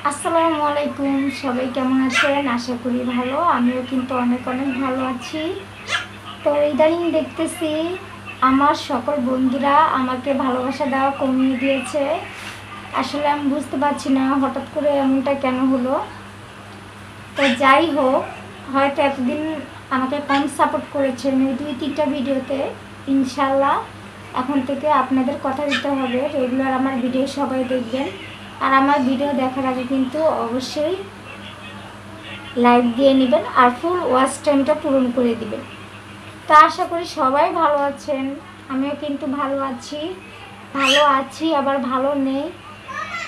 আসসালামু আলাইকুম, সবাই কেমন আছেন? আশা করি ভালো। আমিও কিন্তু অনেক অনেক ভালো আছি। তো ইদানিং দেখতেছি আমার সকল বন্ধুরা আমাকে ভালোবাসা দেওয়া কমিয়ে দিয়েছে। আসলে আমি বুঝতে পারছি না হঠাৎ করে এমনটা কেন হলো। তো যাই হোক, হয়তো এতদিন আমাকে কম সাপোর্ট করেছেন এই 2-3টা ভিডিওতে। ইনশাল্লাহ এখন থেকে আপনাদের কথা দিতে হবে, রেগুলার আমার ভিডিও সবাই দেখবেন। আর আমার ভিডিও দেখার আগে কিন্তু অবশ্যই লাইক দিয়ে নেবেন আর ফুল ওয়াচ টাইমটা পূরণ করে দিবেন। তো আশা করি সবাই ভালো আছেন, আমিও কিন্তু ভালো আছি আবার ভালো নেই।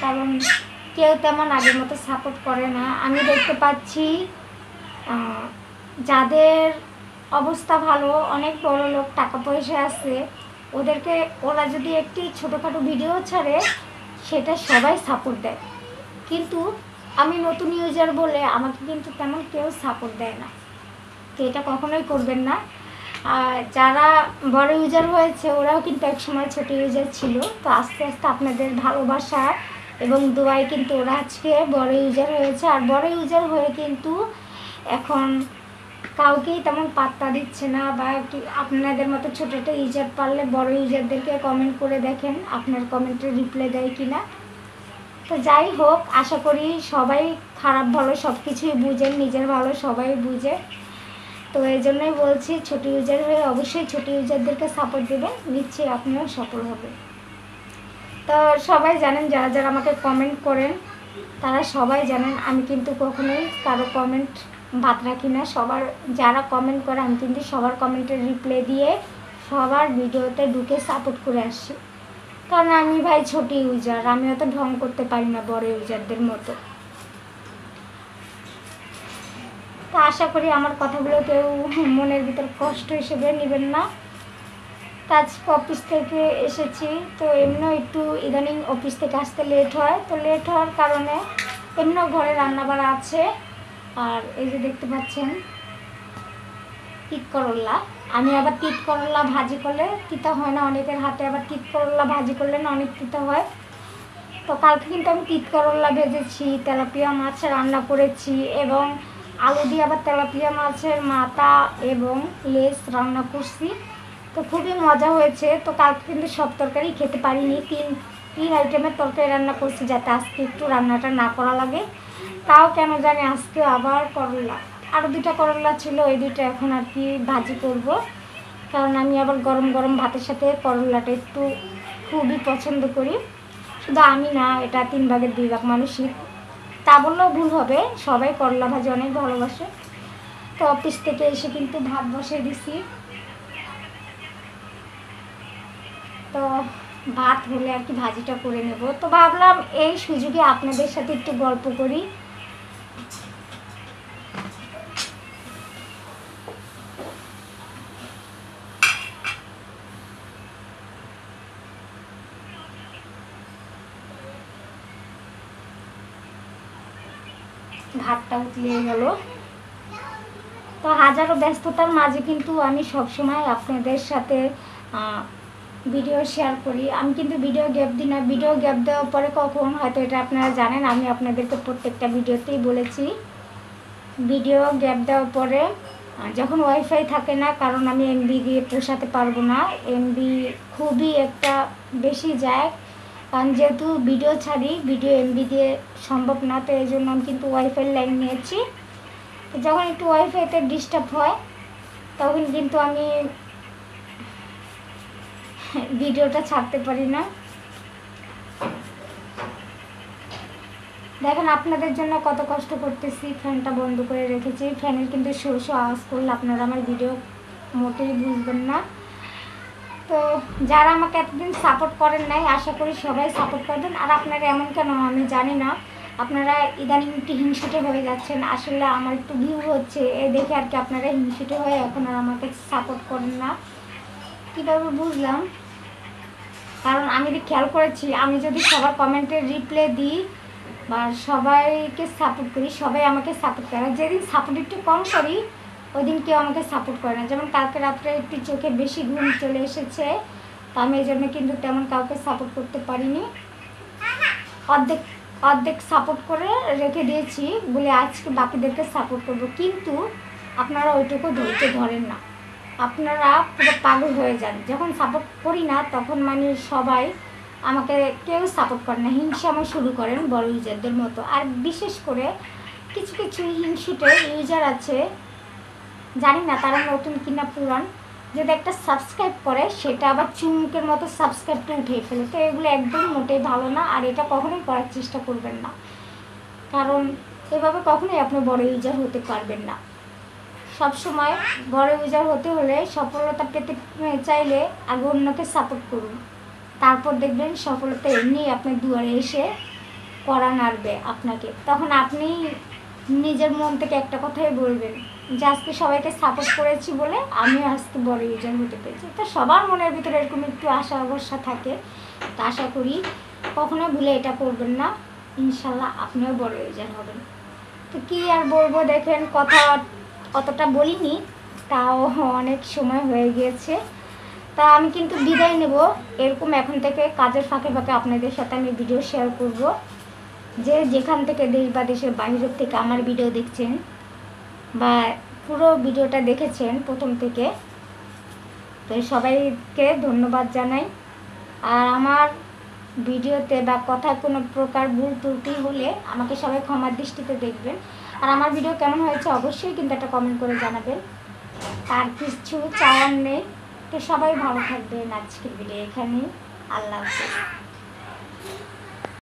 কারণ কেউ তেমন আগের মতো সাপোর্ট করে না। আমি দেখতে পাচ্ছি যাদের অবস্থা ভালো, অনেক বড় লোক, টাকা পয়সা আছে, ওরা যদি একটি ছোটোখাটো ভিডিও ছাড়ে সেটা সবাই সাপোর্ট দেয়। কিন্তু আমি নতুন ইউজার বলে আমাকে কিন্তু তেমন কেউ সাপোর্ট দেয় না। তো এটা কখনোই করবেন না। আর যারা বড় ইউজার হয়েছে ওরাও কিন্তু একসময় ছোট ইউজার ছিল। তো আস্তে আস্তে আপনাদের ভালোবাসা এবং দোয়ায় কিন্তু ওরা আজকে বড় ইউজার হয়েছে। আর বড় ইউজার হয়ে কিন্তু এখন কাউকেই তেমন পাত্তা দিচ্ছে না, বা আপনাদের মতো ছোটো একটা ইউজার পারলে বড় ইউজারদেরকে কমেন্ট করে দেখেন আপনার কমেন্টের রিপ্লাই দেয় কি না। তো যাই হোক, আশা করি সবাই খারাপ ভালো সব কিছুই বুঝেন, নিজের ভালো সবাই বুঝে। তো এই জন্যই বলছি, ছোটো ইউজার হয়ে অবশ্যই ছোটো ইউজারদেরকে সাপোর্ট দেবেন, নিশ্চয়ই আপনিও সফল হবেন। তো সবাই জানেন, যারা যারা আমাকে কমেন্ট করেন তারা সবাই জানেন আমি কিন্তু কখনোই কারো কমেন্ট বাদ রাখি না। যারা কমেন্ট করে আমি কিন্তু সবার কমেন্টের রিপ্লাই দিয়ে সবার ভিডিওতে ঢুকে সাপোর্ট করে আসছি। কারণ আমি ভাই ছোট ইউজার, আমি অত ঢং করতে পারি না বড় ইউজারদের মতো। তো আশা করি আমার কথাগুলো কেউ মনের ভিতর কষ্ট হিসেবে নেবেন না। কাজ অফিস থেকে এসেছি, তো এমনিও একটু ইদানিং অফিস থেকে আসতে লেট হয়। তো লেট হওয়ার কারণে এমনিও ঘরে রান্নাবাড়া আছে। আর এই যে দেখতে পাচ্ছেন তিত করল্লা, আমি আবার তিত করল্লা ভাজি করলে তিতা হয় না অনেকের হাতে, আবার তিত করল্লা ভাজি করলে না অনেক তিতা হয়। তো কালকে কিন্তু আমি তিত করল্লা ভেজেছি, তেলাপিয়া মাছ রান্না করেছি, এবং আলু দিয়ে আবার তেলাপিয়া মাছের মাথা এবং লেজ রান্না করছি। তো খুবই মজা হয়েছে। তো কালকে কিন্তু সব তরকারি খেতে পারিনি, তিন আইটেমের তরকারি রান্না করছি যাতে আজকে একটু রান্নাটা না করা লাগে। তাও কেন জানি আজকে আবার করলা, আরও 2টা করলা ছিল, ওই 2টা এখন আর কি ভাজি করব। কারণ আমি আবার গরম গরম ভাতের সাথে করলাটা একটু খুবই পছন্দ করি। শুধু আমি না, এটা 3 ভাগের 2 ভাগ মানুষই, তা বললেও ভুল হবে, সবাই করলা ভাজি অনেক ভালোবাসে। তো অফিস থেকে এসে কিন্তু ভাত বসিয়ে দিছি। তো ভাত হলে আর কি ভাজিটা করে নেব। তো ভাবলাম এই সুযোগে আপনাদের সাথে একটু গল্প করি। ভাতটা উতলিয়ে গেল। তো হাজারো ব্যস্ততার মাঝে কিন্তু আমি সবসময় আপনাদের সাথে ভিডিও শেয়ার করি। আমি কিন্তু ভিডিও গ্যাপ দিই না। ভিডিও গ্যাপ দেওয়ার পরে কখন, হয়তো এটা আপনারা জানেন, আমি আপনাদেরকে প্রত্যেকটা ভিডিওতেই বলেছি, ভিডিও গ্যাপ দেওয়ার পরে যখন ওয়াইফাই থাকে না, কারণ আমি এমবি দিয়ে পোষাতে পারবো না, এমবি খুবই একটা বেশি যায়। কারণ যেহেতু ভিডিও ছাড়ি, ভিডিও এমবি দিয়ে সম্ভব না, তো এই জন্য আমি কিন্তু ওয়াইফাই লাইন নিয়েছি। তো যখন একটু ওয়াইফাইতে ডিস্টার্ব হয় তখন কিন্তু আমি ভিডিওটা ছাড়তে পারি না। দেখেন আপনাদের জন্য কত কষ্ট করতেছি, ফ্যানটা বন্ধ করে রেখেছি। ফ্যানের কিন্তু শো শো আওয়াজ করলে আপনারা আমার ভিডিও মোটেই বুঝবেন না। তো যারা আমাকে এতদিন সাপোর্ট করেন নাই, আশা করি সবাই সাপোর্ট করবেন। আর আপনারা এমন কেন আমি জানি না, আপনারা ইদানিং একটু হিংসুটে হয়ে যাচ্ছেন। আসলে আমার একটু ভিউ হচ্ছে এ দেখে আর কি আপনারা হিংসুটে হয়ে এখন আর আমাকে সাপোর্ট করেন না। কীভাবে বুঝলাম, কারণ আমি খেয়াল করেছি, আমি যদি সবার কমেন্টের রিপ্লাই দিই বা সবাইকে সাপোর্ট করি, সবাই আমাকে সাপোর্ট করে। যেদিন সাপোর্ট একটু কম করি ওই দিন কেউ আমাকে সাপোর্ট করে না। যেমন কালকে রাত্রে একটু চোখে বেশি ঘুম চলে এসেছে, তো আমি এই জন্য কিন্তু তেমন কাউকে সাপোর্ট করতে পারিনি। অর্ধেক অর্ধেক সাপোর্ট করে রেখে দিয়েছি বলে আজকে বাকিদেরকে সাপোর্ট করব, কিন্তু আপনারা ওইটুকু ধৈর্য ধরেন না, আপনারা পুরো পাগল হয়ে যান। যখন সাপোর্ট করি না তখন মানে সবাই আমাকে কেউ সাপোর্ট করে না, হিংসামা শুরু করেন বড় ইউজারদের মতো। আর বিশেষ করে কিছু কিছু হিংসুটে ইউজার আছে, জানি না তারা নতুন কিনা পুরান, যদি একটা সাবস্ক্রাইব করে সেটা আবার চুমুকের মতো সাবস্ক্রাইবটা উঠিয়ে ফেলে। তো এগুলো একদম মোটেই ভালো না, আর এটা কখনোই করার চেষ্টা করবেন না, কারণ এভাবে কখনোই আপনি বড় ইউজার হতে পারবেন না। সবসময় বড় ইউজার হতে হলে, সফলতা পেতে চাইলে আগে অন্যকে সাপোর্ট করুন, তারপর দেখবেন সফলতা এমনি আপনার দুয়ারে এসে কড়া নাড়বে আপনাকে। তখন আপনি নিজের মন থেকে একটা কথাই বলবেন যে আজকে সবাইকে সাপোর্ট করেছি বলে আমিও আজকে বড় ইউজার হতে পেরেছি। তো সবার মনের ভিতরে এরকম একটু আশা অবস্থা থাকে, তো আশা করি কখনো ভুলে এটা করবেন না, ইনশাল্লাহ আপনিও বড় ইউজার হবেন। তো কী আর বলবো, দেখেন কথা অতটা বলিনি, তাও অনেক সময় হয়ে গিয়েছে। তা আমি কিন্তু বিদায় নেব, এরকম এখন থেকে কাজের ফাঁকে ফাঁকে আপনাদের সাথে আমি ভিডিও শেয়ার করব। যে যেখান থেকে দেশ বা দেশের বাইরের থেকে আমার ভিডিও দেখছেন বা পুরো ভিডিওটা দেখেছেন প্রথম থেকে, তো সবাইকে ধন্যবাদ জানাই। আর আমার ভিডিওতে বা কথায় কোনো প্রকার ভুল ত্রুটি হলে আমাকে সবাই ক্ষমার দৃষ্টিতে দেখবেন। আর আমার ভিডিও কেমন হয়েছে অবশ্যই কিন্তু একটা কমেন্ট করে জানাবেন, আর কিছু চাওয়ার নেই। তো সবাই ভালো থাকবেন, আজকের ভিডিও এখানেই, আল্লাহ হাফেজ।